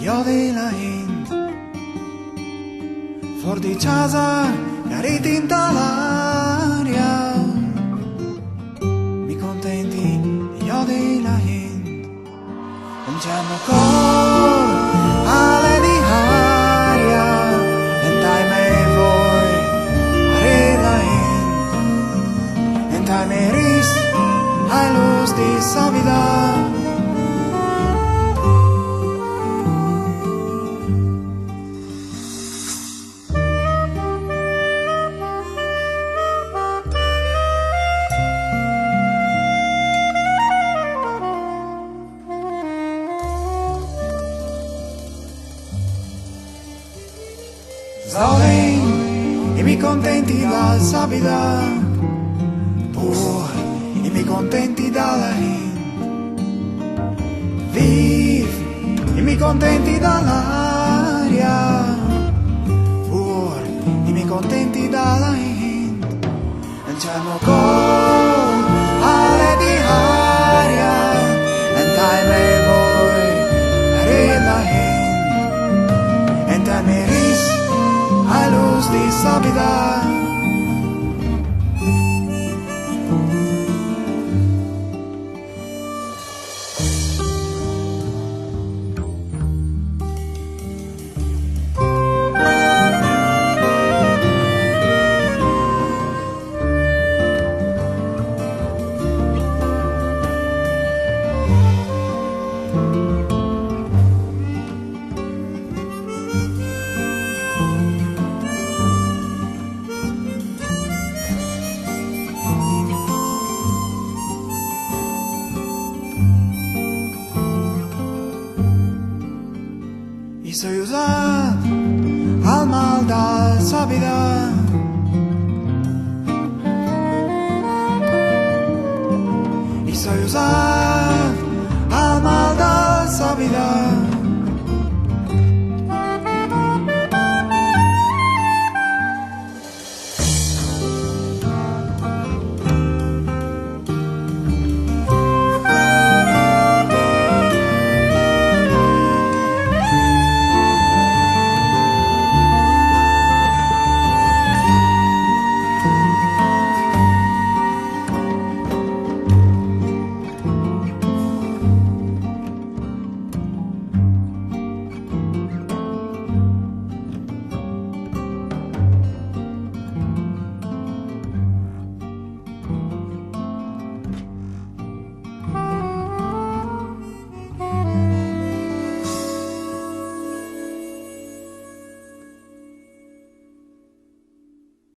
io di la Hind fuori di casa cari tinta l'aria mi contenti io di la Hind non c'è ancora ale di aria e dai me voi are la Hind e dai me ris hai luz di sabida. Zolen e mi contenti la sabida, pur e mi contenti dalla Hind. Viv e mi contenti dall'aria, pur e mi contenti dalla Hind. Non c'è con ale di aria, e dai me voi are la Hind, e dai me ris hai luz di sabida. Y soy usado al mal da sabida.